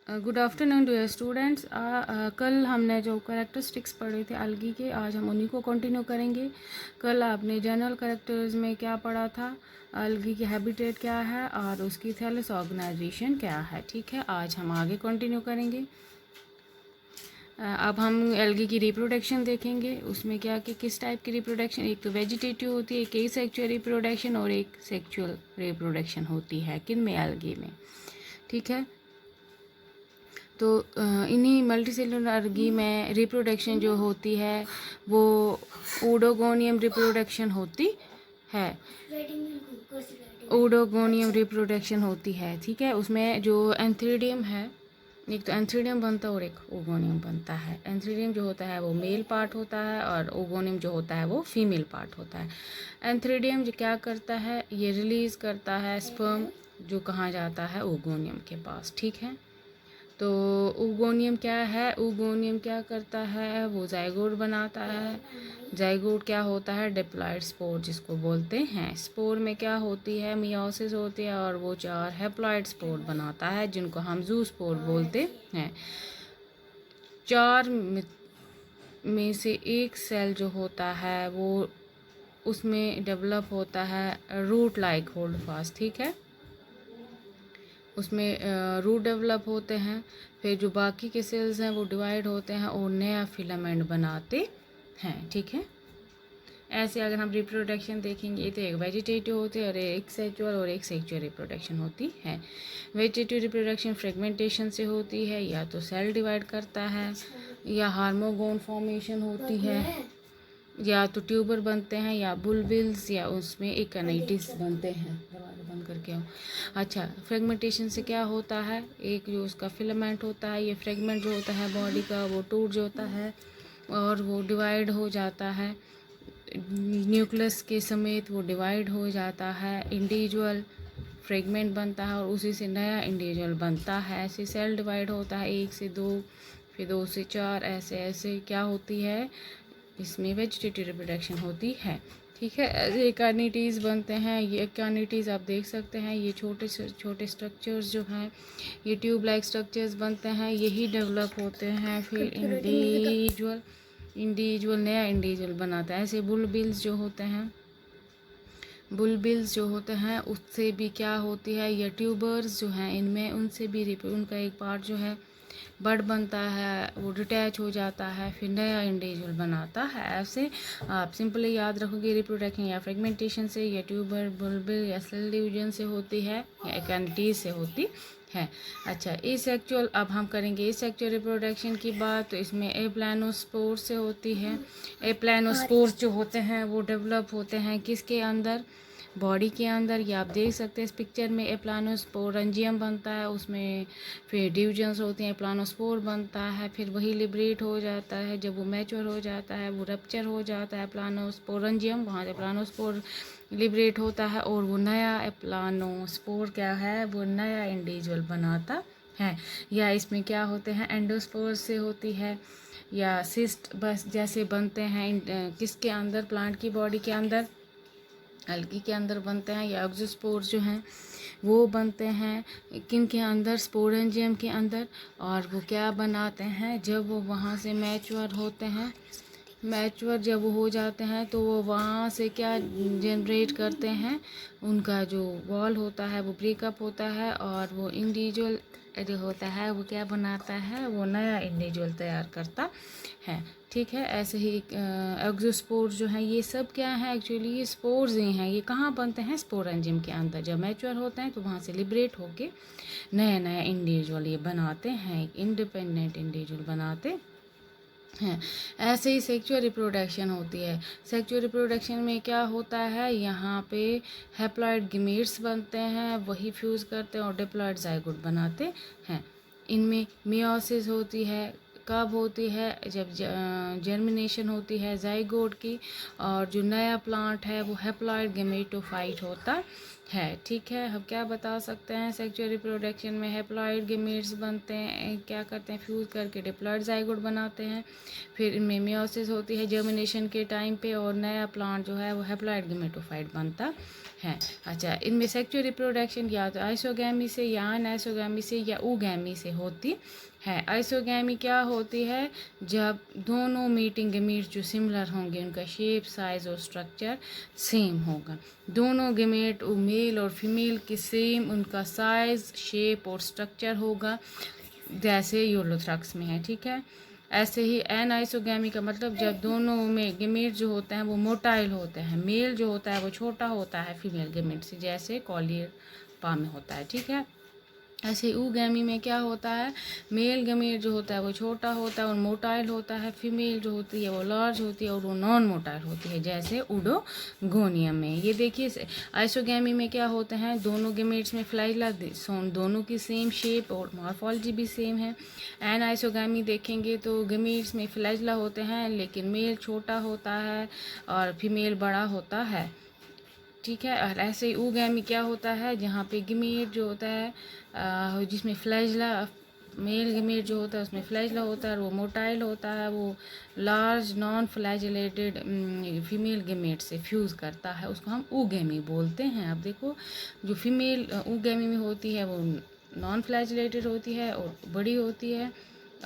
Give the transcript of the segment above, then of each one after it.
Good afternoon to students. कल हमने जो करेक्टरिस्टिक्स पढ़े थे अलगी के, आज हम उन्हीं को कंटिन्यू करेंगे। कल आपने जनरल करेक्टर्स में क्या पढ़ा था, अलगी की हैबिटेट क्या है और उसकी थैलस ऑर्गेनाइजेशन क्या है। ठीक है, आज हम आगे कंटिन्यू करेंगे। अब हम एल्गी की रिप्रोडक्शन देखेंगे। उसमें क्या कि किस टाइप की रिप्रोडक्शन, एक तो वेजिटेटिव होती है, एक एसेक्सुअल रिप्रोडक्शन और एक सेक्सुअल रिप्रोडक्शन होती है किन में, एल्गी में। ठीक है, तो इन्हीं मल्टीसेलुलर एल्गी में रिप्रोडक्शन जो होती है वो ओडोगोनियम रिप्रोडक्शन होती है। ओडोगोनियम रिप्रोडक्शन होती है। ठीक है, उसमें जो एंथ्रीडियम है, एक तो एंथ्रीडियम बनता है और एक ओगोनियम बनता है। एंथ्रीडियम जो होता है वो मेल पार्ट होता है और ओगोनियम जो होता है वो फीमेल पार्ट होता है। एंथ्रीडियम जो क्या करता है, ये रिलीज़ करता है स्पर्म जो कहाँ जाता है, ओगोनियम के पास। ठीक है, तो ओगोनियम क्या है, ओगोनियम क्या करता है, वो जाइगोट बनाता है। जाइगोट क्या होता है, डिप्लॉइड स्पोर जिसको बोलते हैं। स्पोर में क्या होती है, मियोसिस होती है और वो 4 हैप्लॉइड स्पोर बनाता है जिनको हम जू स्पोर बोलते हैं। 4 में से एक सेल जो होता है वो उसमें डेवलप होता है रूट लाइक होल्ड फास्ट। ठीक है, उसमें रूट डेवलप होते हैं। फिर जो बाकी के सेल्स हैं वो डिवाइड होते हैं और नया फिलामेंट बनाते हैं। ठीक है, ऐसे अगर हम रिप्रोडक्शन देखेंगे तो एक वेजिटेटिव होती है और एक सेक्सुअल और एक सेक्सुअल रिप्रोडक्शन होती है। वेजिटेटिव रिप्रोडक्शन फ्रेगमेंटेशन से होती है, या तो सेल डिवाइड करता है, या हार्मोगोन फॉर्मेशन होती है, या तो ट्यूबर बनते हैं, या बुलबिल्स, या उसमें एक कनेटिस बनते हैं। दरवाजा बंद करके आओ। अच्छा, फ्रेगमेंटेशन से क्या होता है, एक जो उसका फिलामेंट होता है, ये फ्रेगमेंट जो होता है बॉडी का वो टूट जाता है और वो डिवाइड हो जाता है, न्यूक्लियस के समेत वो डिवाइड हो जाता है। इंडिविजुअल फ्रेगमेंट बनता है और उसी से नया इंडिविजुअल बनता है। ऐसे सेल डिवाइड होता है 1 से 2, फिर 2 से 4, ऐसे ऐसे क्या होती है, इसमें वेजिटेटिव रिप्रोडक्शन होती है। ठीक है, ऐसे कार्निटीज़ बनते हैं। ये कार्निटीज़ आप देख सकते हैं, ये छोटे छोटे स्ट्रक्चर्स जो हैं ये ट्यूब लाइक स्ट्रक्चर्स बनते हैं, यही डेवलप होते हैं। फिर इंडिविजुअल नया इंडिविजुअल बनाता है। ऐसे बुलबिल्स जो होते हैं, बुलबिल्स जो होते हैं उससे भी क्या होती है, या ट्यूबर्स जो हैं इनमें उनसे भी उनका एक पार्ट जो है बड बनता है, वो डिटैच हो जाता है, फिर नया इंडिविजुअल बनाता है। ऐसे आप सिंपली याद रखोगे, रिप्रोडक्शन या फ्रेगमेंटेशन से, या ट्यूबर, बुलबिल या सेल डिवीजन से होती है, या एकानिटीज से होती है। अच्छा, एसेक्सुअल, अब हम करेंगे एसेक्सुअल रिप्रोडक्शन की बात। तो इसमें एप्लानोस्पोर से होती है। एप्लानोस्पोर्स जो होते हैं वो डेवलप होते हैं किसके अंदर, बॉडी के अंदर। ये आप देख सकते हैं इस पिक्चर में, एप्लानोस्पोरेंजियम बनता है, उसमें फिर डिविजन्स होती हैं, एप्लानोस्पोर बनता है, फिर वही लिबरेट हो जाता है। जब वो मैच्योर हो जाता है वो रप्चर हो जाता है एप्लानोस्पोरेंजियम, वहाँ से एप्लानोस्पोर लिबरेट होता है और वो नया एप्लानोस्पोर क्या है, वो नया इंडिविजुअल बनाता है। या इसमें क्या होते हैं, एंडोस्पोर से होती है, या सिस्ट बस जैसे बनते हैं किसके अंदर, प्लांट की बॉडी के अंदर, अलगी के अंदर बनते हैं। या एक्सोस्पोर जो हैं वो बनते हैं किन के अंदर, स्पोरेंजियम के अंदर। और वो क्या बनाते हैं, जब वो वहाँ से मैच्योर होते हैं, मैच्योर जब वो हो जाते हैं तो वो वहाँ से क्या जनरेट करते हैं, उनका जो वॉल होता है वो ब्रेकअप होता है और वो इंडिविजुअल जो होता है वो क्या बनाता है, वो नया इंडिविजुअल तैयार करता है। ठीक है, ऐसे ही एक्सोस्पोर्स जो हैं ये सब क्या है, एक्चुअली ये स्पोर्स ही हैं। ये कहाँ बनते हैं, स्पोरेंजियम के अंदर। जब मैच्योर होते हैं तो वहाँ से लिबरेट होके नया नया इंडिविजुअल ये बनाते हैं, एक इंडिपेंडेंट इंडिविजुअल बनाते हैं। ऐसे ही सेक्सुअल रिप्रोडक्शन होती है। सेक्सुअल रिप्रोडक्शन में क्या होता है, यहाँ पे हैप्लॉइड गमीट्स बनते हैं, वही फ्यूज़ करते हैं और डिप्लॉइड जाइगोट बनाते हैं। इनमें मियोसिस होती है, कब होती है, जब जर्मिनेशन होती है जाइगोट की, और जो नया प्लांट है वो हैप्लॉइड गमेटोफाइट होता है। ठीक है, हम क्या बता सकते हैं, सेक्सुअल रिप्रोडक्शन में हैप्लॉइड गमेट्स बनते हैं, क्या करते हैं, फ्यूज़ करके डिप्लॉइड जाइगोट बनाते हैं। फिर इनमें मियोसिस होती है जर्मिनेशन के टाइम पे, और नया प्लांट जो है वो हैप्लॉइड गमेटोफाइट बनता हैं। अच्छा, इनमें सेक्सुअल रिप्रोडक्शन या तो आइसोगैमी से या अनआइसोगैमी से या ऊगैमी से होती है। आइसोगैमी क्या होती है? जब दोनों मीटिंग गमीट्स जो सिमिलर होंगे, उनका शेप, साइज़ और स्ट्रक्चर सेम होगा। दोनों गमीट मेल और फीमेल की सेम उनका साइज़, शेप और स्ट्रक्चर होगा, जैसे यूलोथ्रक्स में है। ठीक है, ऐसे ही एनाइसोगैमी का मतलब जब दोनों में गेमेट जो होते हैं वो मोटाइल होते हैं, मेल जो होता है वो छोटा होता है फीमेल गेमेट से, जैसे कॉलियरपा में होता है। ठीक है, ऐसे ऊगैमी में क्या होता है? मेल गमीट जो होता है वो छोटा होता है और मोटाइल होता है, फीमेल जो होती है वो लार्ज होती है और वो नॉन मोटाइल होती है, जैसे उडोगोनियम में। ये देखिए, आइसोगैमी में क्या होते हैं? दोनों गमीट्स में फ्लैजिला दोनों की सेम शेप और मॉर्फोलॉजी भी सेम है। एन आइसोगैमी देखेंगे तो गमीट्स में फ्लैजिला होते हैं, लेकिन मेल छोटा होता है और फीमेल बड़ा होता है। ठीक है, और ऐसे ही ऊगैमी क्या होता है? जहाँ पे गमीट जो होता है जिसमें फ्लैजिला, मेल गमीट जो होता है उसमें फ्लैजिला होता है और वो मोटाइल होता है, वो large non flagellated female gamete से फ्यूज़ करता है, उसको हम ऊगैमी बोलते हैं। अब देखो, जो फीमेल ऊगैमी में होती है वो नॉन फ्लैजिलेटेड होती है और बड़ी होती है,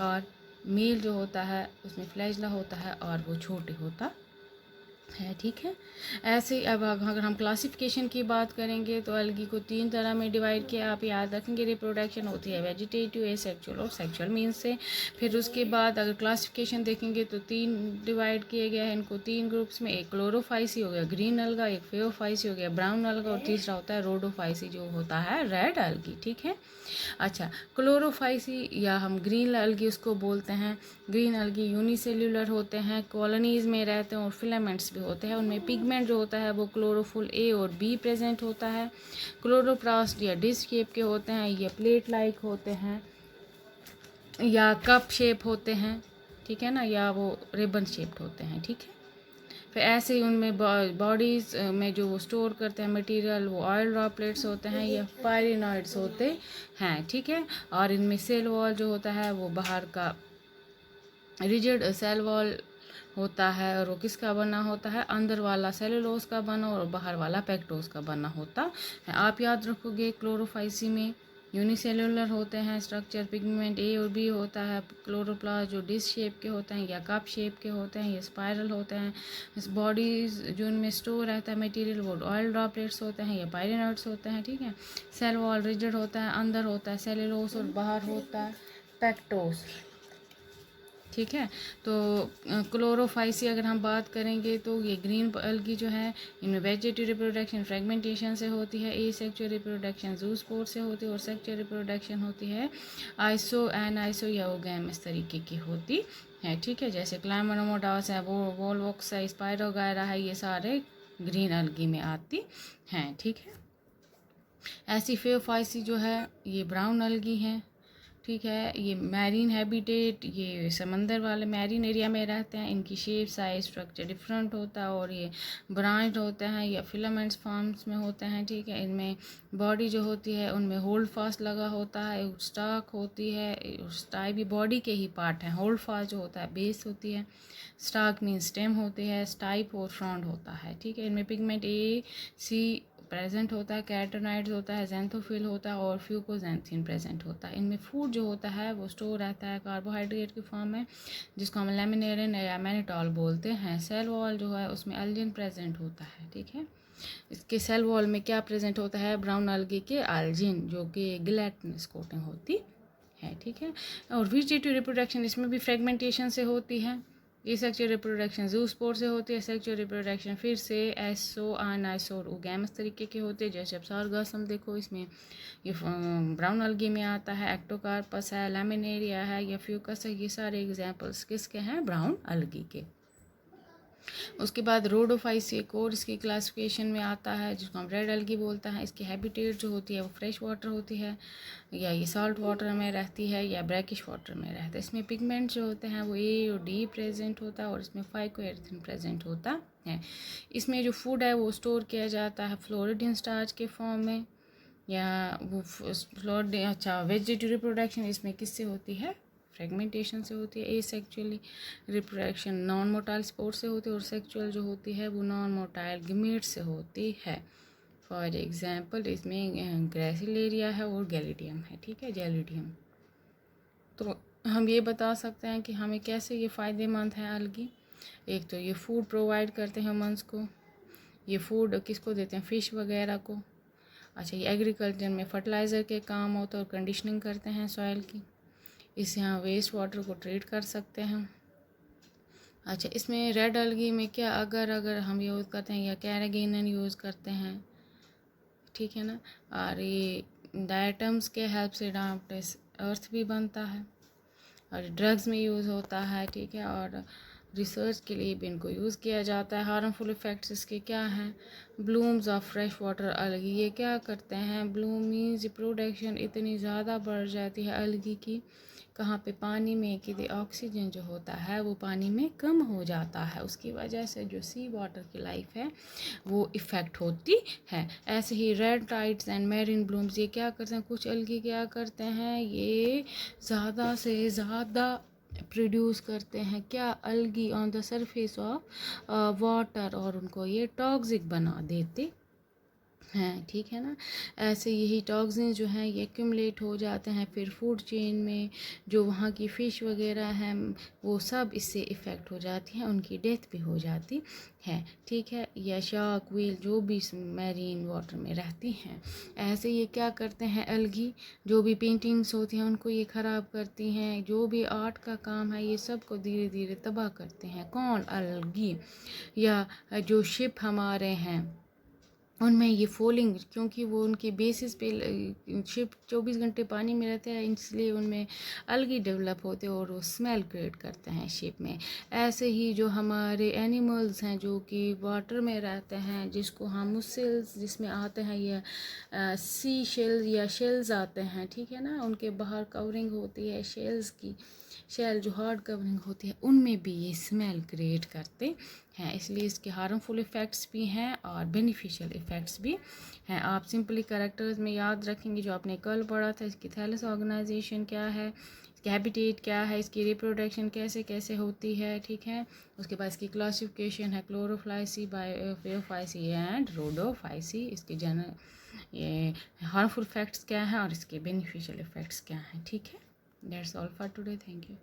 और मेल जो होता है उसमें फ्लैजिला होता है और वो छोटे होता है। ठीक है, ऐसे अब अगर हम क्लासिफिकेशन की बात करेंगे तो अलगी को 3 तरह में डिवाइड किया। आप याद रखेंगे, रिप्रोडक्शन होती है वेजिटेटिव, एसेक्सुअल और सेक्सुअल मीन्स से। फिर उसके बाद अगर क्लासिफिकेशन देखेंगे तो 3 डिवाइड किए गए हैं इनको 3 ग्रुप्स में। एक क्लोरोफाइसी हो गया ग्रीन अलगा, एक फेओफाइसी हो गया ब्राउन अलगा, और तीसरा होता है रोडोफाइसी जो होता है रेड अलगी। ठीक है, अच्छा, क्लोरोफाइसी या हम ग्रीन अलगी उसको बोलते हैं। ग्रीन अलगी यूनिसेल्यूलर होते हैं, कॉलोनीज़ में रहते हैं और फिलामेंट्स भी होते हैं। उनमें पिगमेंट जो होता है वो क्लोरोफुल ए और बी प्रेजेंट होता है। क्लोरोप्लास्ट या डिस्क शेप के होते हैं, या प्लेट लाइक होते हैं, या कप शेप होते हैं। ठीक है ना, या वो रिबन शेप्ड होते हैं। ठीक है, फिर ऐसे ही उनमें बॉडीज़ में जो वो स्टोर करते हैं मटेरियल, वो ऑयल ड्रॉपलेट्स होते हैं या पायरिनॉइड्स होते हैं। ठीक है, और इनमें सेल वॉल जो होता है वो बाहर का रिजिड सेल वॉल होता है, और वो किसका बना होता है? अंदर वाला सेलुलोज का बना और बाहर वाला पेक्टोज का बना होता है। आप याद रखोगे, क्लोरोफाइसी में यूनिसेलुलर होते हैं स्ट्रक्चर, पिगमेंट ए और बी होता है। क्लोरोप्लास्ट जो डिस्क शेप के होते हैं या कप शेप के होते हैं या स्पाइरल होते हैं। इस बॉडीज जो उनमें स्टोर रहता है मटेरियल वो ऑयल ड्रॉपलेट्स होते हैं या पायरिनॉइड्स होते हैं। ठीक है, सेल वॉल रिजिड होता है, अंदर होता है सेलुलोज और बाहर होता है पेक्टोज। ठीक है, तो क्लोरोफाइसी अगर हम बात करेंगे तो ये ग्रीन अलगी जो है इनमें वेजिटेटिव रिप्रोडक्शन फ्रेगमेंटेशन से होती है, एसेक्सुअल रिप्रोडक्शन ज़ूस्पोर से होती है, और सेक्सुअल रिप्रोडक्शन होती है आइसो एन आइसो या ओगैम इस तरीके की होती है। ठीक है, जैसे क्लाइमोनोमोडास है, वो वोलवॉक्स है, स्पाइरोगायरा है, ये सारे ग्रीन अलगी में आती हैं। ठीक है, ऐसी फेओफाइसी जो है ये ब्राउन अलगी है। ठीक है, ये मैरीन हैबिटेट, ये समंदर वाले मैरीन एरिया में रहते हैं। इनकी शेप, साइज, स्ट्रक्चर डिफरेंट होता है और ये ब्रांच होते हैं या फिलामेंट्स फॉर्म्स में होते हैं। ठीक है, इनमें बॉडी जो होती है उनमें होल्ड फास्ट लगा होता है, स्टाक होती है, स्टाई भी बॉडी के ही पार्ट हैं। होल्ड फास्ट जो होता है बेस होती है, स्टाक मीन स्टेम होती है, स्टाइप और फ्रॉन्ड होता है। ठीक है, इनमें पिगमेंट ए सी प्रेजेंट होता है, कैरोटीनॉइड्स होता है, ज़ैंथोफिल होता है और फ्यूकोजैंथीन प्रेजेंट होता है। इनमें फूड जो होता है वो स्टोर रहता है कार्बोहाइड्रेट की फॉर्म में, जिसको हम लेमिनेरिन या मैनिटॉल बोलते हैं। सेल वॉल जो है उसमें अल्जिन प्रेजेंट होता है। ठीक है, इसके सेल वॉल में क्या प्रेजेंट होता है? ब्राउन अलगी के अल्जिन, जो कि गिलेटिनस कोटिंग होती है। ठीक है, और वेजिटेटिव रिप्रोडक्शन इसमें भी फ्रेगमेंटेशन से होती है। एसेक्सुअल रिप्रोडक्शन ज़ूस्पोर से होती है। सेक्सुअल रिप्रोडक्शन फिर से एसो अनआइसो और ओगैमस तरीके के होते हैं, जैसे अब सारगासम देखो, इसमें ये ब्राउन अलगी में आता है। एक्टोकार्पस है, लैमिनेरिया है या फ्यूकस है, ये सारे एग्जांपल्स किसके हैं? ब्राउन अलगी के। उसके बाद रोडोफाइसी एक और इसकी क्लासिफिकेशन में आता है, जिसको हम रेड अलगी बोलते हैं। इसकी हैबिटेट जो होती है वो फ्रेश वाटर होती है, या ये सॉल्ट वाटर में रहती है या ब्रैकिश वाटर में रहता है। इसमें पिगमेंट जो होते हैं वो ए और डी प्रेजेंट होता है, और इसमें फाइकोएरिथ्रिन प्रेजेंट होता है। इसमें जो फूड है वो स्टोर किया जाता है फ्लोरिडिन स्टार्च के फॉर्म में, या वो अच्छा, वेजिटेटिव रिप्रोडक्शन इसमें किससे होती है? फ्रेगमेंटेशन से होती है। Asexually reproduction non motile spore से होती है, और सेक्सुअल जो होती है वो नॉन मोटाइल गमीट से होती है। फॉर एग्ज़ाम्पल इसमें ग्रेसिलेरिया है और गैलिडियम है, ठीक है, गैलिडियम। तो हम ये बता सकते हैं कि हमें कैसे ये फ़ायदेमंद है अलगी। एक तो ये फूड प्रोवाइड करते हैं ह्यूमंस को, ये फूड किसको देते हैं, फ़िश वगैरह को। अच्छा, ये एग्रीकल्चर में फर्टिलाइज़र के काम होता है और कंडीशनिंग करते हैं सॉइल की। इससे हम वेस्ट वाटर को ट्रीट कर सकते हैं। अच्छा, इसमें रेड अलगी में क्या अगर हम यूज़ करते हैं या कैरागिनन यूज़ करते हैं, ठीक है ना। और ये डायटम्स के हेल्प से डार्क अर्थ भी बनता है और ड्रग्स में यूज़ होता है, ठीक है, और रिसर्च के लिए भी इनको यूज़ किया जाता है। हार्मफुल इफ़ेक्ट्स इसके क्या हैं, ब्लूम्स ऑफ फ्रेश वाटर अलगी, ये क्या करते हैं, ब्लूम मीन्स प्रोडक्शन इतनी ज़्यादा बढ़ जाती है अलगी की, कहाँ पे, पानी में, कि ऑक्सीजन जो होता है वो पानी में कम हो जाता है, उसकी वजह से जो सी वाटर की लाइफ है वो इफ़ेक्ट होती है। ऐसे ही red tides and marine blooms, ये क्या करते हैं, कुछ अलगी क्या करते हैं, ये ज़्यादा से ज़्यादा प्रोड्यूस करते हैं क्या, algae on the surface of water, और उनको ये टॉक्सिक बना देते हैं, ठीक है ना। ऐसे यही टॉक्सिन जो हैं ये एक्यूमुलेट हो जाते हैं फिर फूड चेन में, जो वहाँ की फ़िश वगैरह हैं वो सब इससे इफ़ेक्ट हो जाती हैं, उनकी डेथ भी हो जाती है, ठीक है। या शार्क, व्हेल जो भी मैरीन वाटर में रहती हैं, ऐसे ये क्या करते हैं अलगी, जो भी पेंटिंग्स होती हैं उनको ये ख़राब करती हैं, जो भी आर्ट का काम है ये सब को धीरे धीरे तबाह करते हैं, कौन, अलगी। या जो शिप हमारे हैं उनमें ये फोलिंग, क्योंकि वो उनके बेसिस पे शिप 24 घंटे पानी में रहते हैं, इसलिए उनमें अलगी डेवलप होते हैं और वो स्मेल क्रिएट करते हैं शिप में। ऐसे ही जो हमारे एनिमल्स हैं जो कि वाटर में रहते हैं, जिसको हम मुसेल्स जिसमें आते हैं, या सी शेल्स या शेल्स आते हैं, ठीक है ना, उनके बाहर कवरिंग होती है शेल्स की, शेल जो हार्ड कवरिंग होती है, उनमें भी ये स्मेल क्रिएट करते हैं, इसलिए इसके हार्मफुल इफ़ेक्ट्स भी हैं और बेनिफिशियल इफ़ेक्ट्स भी हैं। आप सिंपली कैरेक्टर्स में याद रखेंगे जो आपने कल पढ़ा था, इसकी थैलस ऑर्गेनाइजेशन क्या है, इसकी हैबिटेट क्या है, इसकी रिप्रोडक्शन कैसे कैसे होती है, ठीक है। उसके बाद इसकी क्लासिफिकेशन है क्लोरोफाइसी, बायोफाइसी एंड रोडोफाइसी, इसके ये हार्मफुल इफ़ेक्ट्स क्या हैं और इसके बेनिफिशियल इफ़ेक्ट्स क्या हैं, ठीक है। That's all for today, thank you.